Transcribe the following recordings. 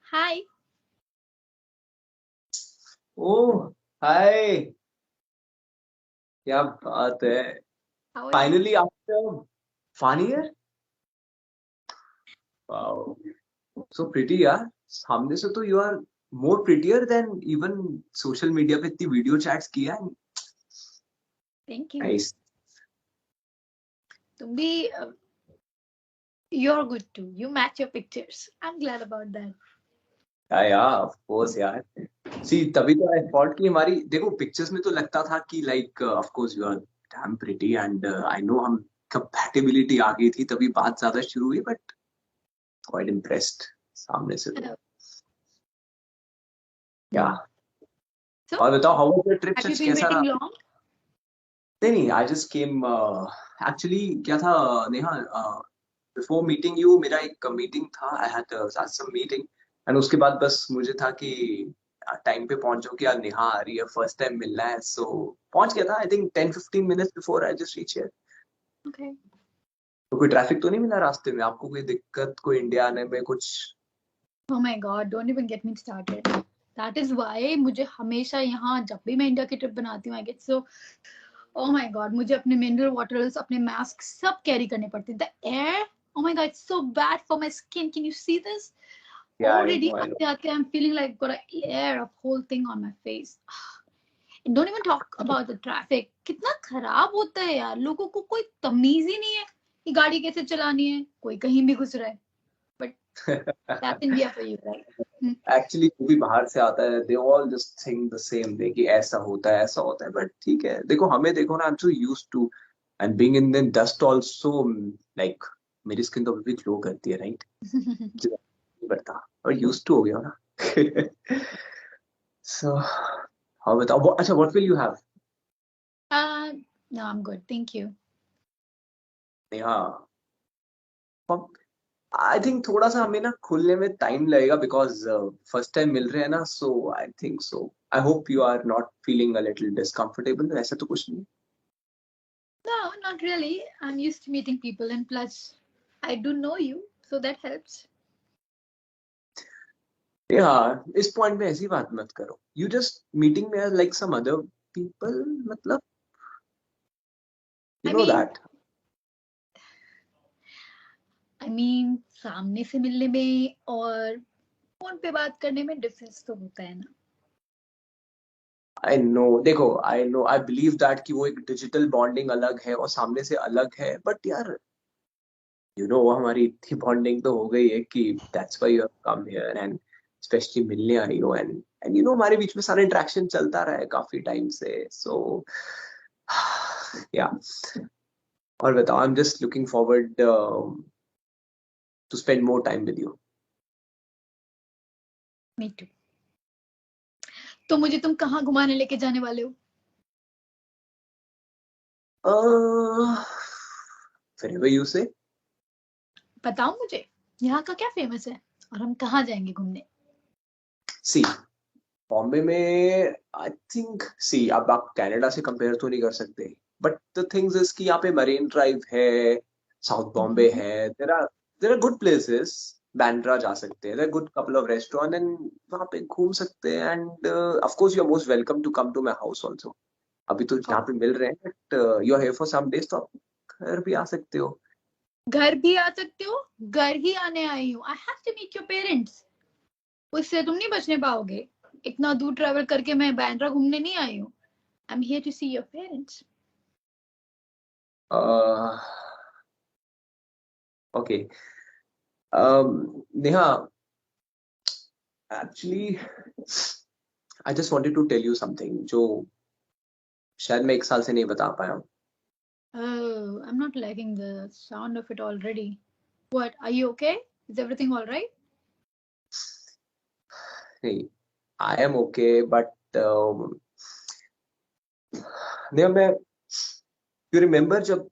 Hi, ओह हाय, क्या बात है। how are you? Finally after 1 year। Wow, so pretty यार। सामने से तो you are more prettier than even social media पे इतनी वीडियो चैट्स किया है। Thank you. नाइस। तुम भी you're good too. You match your pictures. I'm glad about that. या ऑफ कोर्स यार। सी तभी तो आई थॉट कि हमारी देखो पिक्चर्स में तो लगता था कि like of course you are damn pretty and I know हम कंपैटिबिलिटी आ गई थी तभी बात ज्यादा शुरू हुई, बट क्वाइट इम्प्रेस्ड सामने से तो। Uh, क्या so, और बताओ, how was your trip, have you such been कैसा waiting रहा? long? नहीं नहीं, आई जस्ट केम। एक्चुअली क्या था नेहा, बिफोर मीटिंग यू मेरा एक मीटिंग था, I had some meeting and उसके बाद बस मुझे था कि टाइम पे पहुंच जाऊं कि यार नेहा आ रही है, फर्स्ट टाइम मिलना है, सो पहुंच गया था I think 10-15 minutes before I just reach here. Okay. तो कोई ट्रैफिक तो नहीं मिला रास्ते में आपको, कोई दिक्कत, कोई इंडिया आने में कुछ? Oh my God, don't even get me started. That is why मुझे हमेशा यहाँ जब भी मैं इंडिया की ट्रिप बनाती हूँ, I get so oh my God, मुझे अपने मिनरल वाटर्स, अपने मास्क सब कैरी करने पड़ते हैं. The air, oh my God, it's so bad for my skin. Can you see this? या Already आई नो। आते आते I'm feeling like got a air of whole thing on my face. And don't even talk about the traffic. कितना खराब होता है यार, लोगों को कोई तमीज ही नहीं है कि गाड़ी कैसे चलानी है, कोई कहीं भी घुस रहा है. But that's India for you, right? Hmm. Actually जो भी बाहर से आता है they all just think the same way कि ऐसा होता है ऐसा होता है, बट ठीक है, देखो हमें देखो ना, I am so used to and being in the dust also, like मेरी स्किन तो अभी भी ग्लो करती है, राइट? करता और यूज्ड टू हो गया ना। सो हाँ बताओ, अच्छा what will you have? No, I'm good. Thank you. हाँ, आई थिंक थोड़ा सा हमें ना खुलने में टाइम लगेगा बिकॉज फर्स्ट टाइम मिल रहे हैं ना, so I think so. I hope you are not feeling a little discomfortable, ऐसा तो कुछ नहीं? No, not really. I'm used to meeting people, and plus, I do know you, so that helps. हाँ, इस point में ऐसी बात मत करो, यू जस्ट मीटिंग में लाइक सम अदर पीपल, मतलब you I know mean, that. I mean, सामने से मिलने में और फोन पे बात करने में डिफरेंस तो होता है ना. आई नो, देखो I know, I believe that कि वो एक डिजिटल बॉन्डिंग अलग है और सामने से अलग है, बट यार यू नो हमारी इतनी बॉन्डिंग तो हो गई है कि that's why you have come here and specially मिलने आई हो, एंड यू नो हमारे बीच में सारा इंटरेक्शन चलता रहा है काफी टाइम से, सो या। और बताओ, I am just looking forward to spend more time with you. Me too. तो मुझे तुम कहाँ घुमाने लेके जाने वाले हो? wherever you say। बताओ मुझे, यहाँ का क्या फेमस है और हम कहाँ जाएंगे घूमने? सी बॉम्बे में आई थिंक, सी अब आप कनाडा से कंपेयर तो नहीं कर सकते, बट द थिंग्स इज कि यहाँ पे मरीन ड्राइव है, साउथ बॉम्बे हम्म. है, there are good places. Bandra जा सकते हैं, there good couple of restaurant and वहाँ पे घूम सकते हैं, and of course you are most welcome to come to my house also. अभी तो यहाँ पे मिल रहे हैं, but you are here for some days, तो आप घर भी आ सकते हो। घर भी आ सकते हो, घर ही आने आई हूँ. I have to meet your parents. उससे तुम नहीं बचने पाओगे. इतना दूर ट्रेवल करके मैं बांद्रा घूमने नहीं आई हूँ. I am here to see your parents. Okay, Neha, actually I just wanted to tell you something जो शायद मैं 1 साल से नहीं बता पाया हूँ। Oh, I'm not liking the sound of it already. What? Are you okay? Is everything all right? नहीं, I am okay, but Neha, मैं, यू रिमेम्बर जब,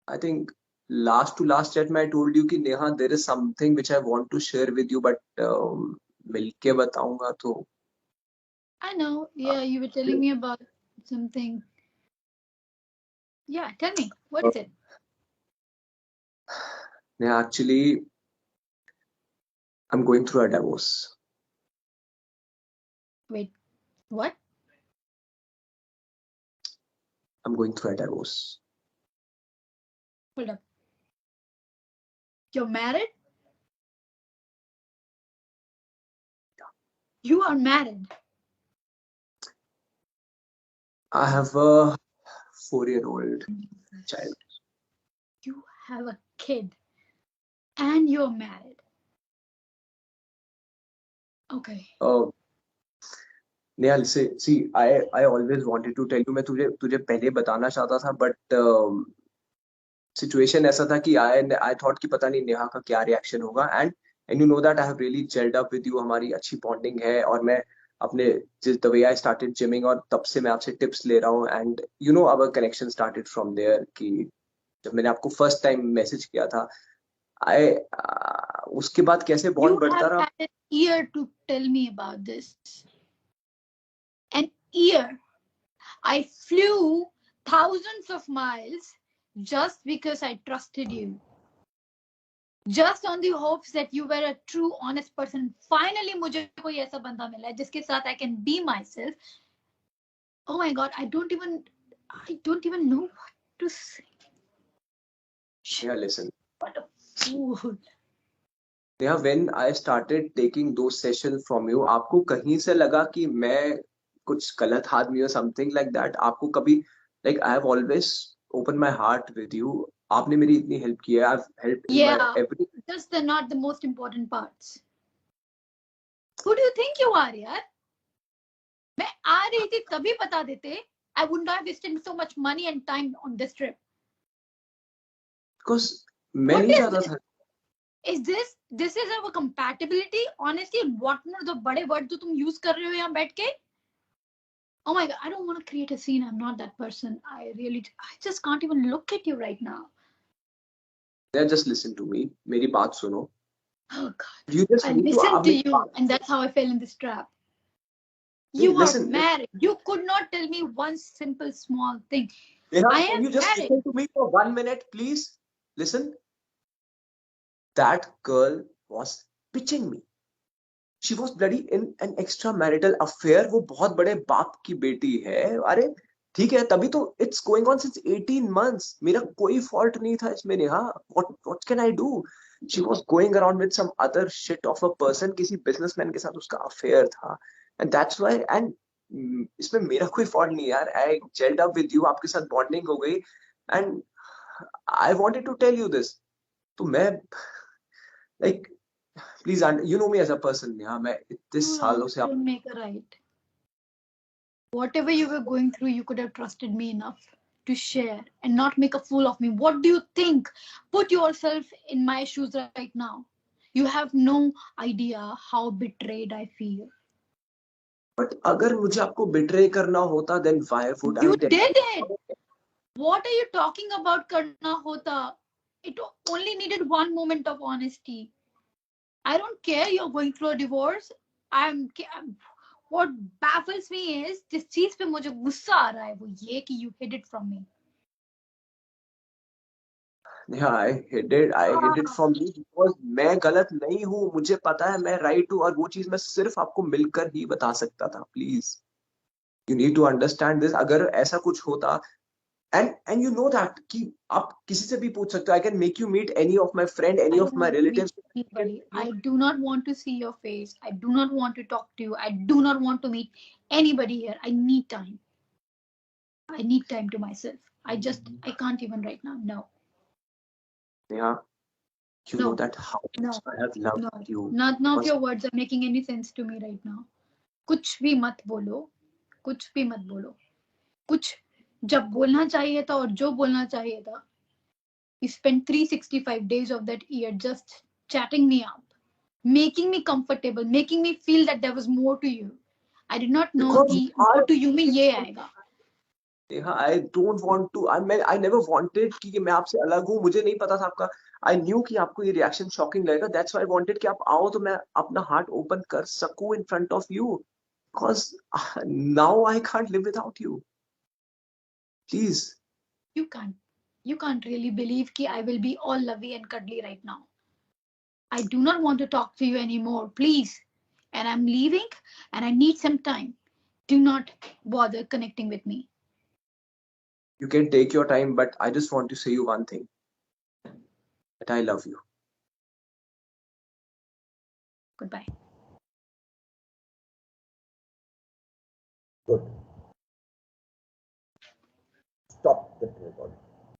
I think last to last chat में आई टोल्ड यू कि Neha there is something which I want to share with you, but मिलके बताऊंगा तो। I know. Yeah, you were telling me about something. Yeah, tell me. What is it? Neha actually I am going through a divorce. Wait, what? I'm going through a divorce. Hold up. You're married? You are married. I have a 4-year-old child. You have a kid and you're married. Okay. Nehal, see, I always wanted to tell you, मैं तुझे पहले बताना चाहता था, but situation ऐसा था कि I thought कि पता नहीं नेहा का क्या रिएक्शन होगा, and you know that I have really gelled up with you, हमारी अच्छी बॉन्डिंग है, और मैं अपने the way I started gymming और तब से मैं आपसे टिप्स ले रहा हूँ, and you know our connection started from there कि जब मैंने आपको फर्स्ट टाइम मैसेज किया था, उसके बाद कैसे बॉन्ड बढ़ता रहा. You have had an year to tell me about this. An year. I flew thousands of miles just because I trusted you. Just on the hopes that you were a true, honest person. Finally, मुझे कोई ऐसा बंदा मिला है जिसके साथ I can be myself. Oh my God, I don't even know what to say. Yeah, listen. What a fool. Yeah, when I started taking those sessions from you, आपको कहीं से लगा कि मैं कुछ गलत आदमी or something like that? आपको कभी, like I have always opened my heart with you. आपने मेरी इतनी हेल्प की है. I've helped in my every. Just the not the most important parts. Who do you think you are, यार? मैं आ रही थी तभी बता देते. I would not have wasted so much money and time on this trip. Because मैं नहीं चाहता था. Is this is our compatibility? Honestly, what more the बड़े वर्ड जो तुम यूज कर रहे हो यहाँ बैठ के? Oh my God, I don't want to create a scene. I'm not that person. I just can't even look at you right now. Yeah, just listen to me. मेरी बात सुनो. Oh God. You just I need to. listened to you, and that's how I fell in this trap. You are married. You could not tell me one simple small thing. Neha, can you just listen to me for 1 minute, please? Listen. That girl was pitching me. She was bloody in an extramarital affair. वो बहुत बड़े बाप की बेटी है. अरे ठीक है, तभी तो it's going on since 18 months. मेरा कोई fault नहीं था इसमें Neha. What can I do? She was going around with some other shit of a person. किसी businessman के साथ उसका affair था. And that's why, and इसमें मेरा कोई fault नहीं यार. I gelled up with you. आपके साथ bonding हो गई. And I wanted to tell you this. तो मैं like please, you know me as a person. Yeah, मैं इतने सालों से Don't make a right. Whatever you were going through, you could have trusted me enough to share and not make a fool of me. What do you think? Put yourself in my shoes right now. You have no idea how betrayed I feel. But अगर मुझे आपको betray करना होता, then why would I? You did it. What are you talking about? Karna hota. It only needed one moment of honesty. I don't care you're going through a divorce. What baffles me is जिस चीज पे मुझे गुस्सा आ रहा है वो ये कि you hid it from me. Yeah, I hid it from you because मैं गलत नहीं हूँ. मुझे पता है मैं right हूँ और वो चीज मैं सिर्फ आपको मिलकर ही बता सकता था. Please, you need to understand this. अगर ऐसा कुछ होता, and you know that कि आप किसी से भी पूछ सकते हो. I can make you meet any of my friend, any of my relatives. I do not want to see your face. I do not want to talk to you. I do not want to meet anybody here. I need time. I need time to myself. I can't even right now. No. Yeah, you know that how much I have loved you. Not your words are making any sense to me right now. कुछ भी मत बोलो. कुछ भी मत बोलो. कुछ जब बोलना चाहिए था और जो बोलना चाहिए था. You spent 365 days of that year just chatting me up, making me comfortable, making me feel that there was more to you. I did not know कि more to you में ये आएगा. I don't want to. I never wanted कि मैं आपसे अलग हूँ. मुझे नहीं पता था आपका. I knew कि आपको ये reaction shocking लगेगा. That's why I wanted कि आप आओ तो मैं अपना heart open कर सकूँ in front of you. Because now I can't live without you. Please. You can't really believe कि I will be all lovey and cuddly right now. I do not want to talk to you anymore. Please. and I'm leaving and I need some time. Do not bother connecting with me. You can take your time, but I just want to say you one thing, that I love you. Goodbye. Good.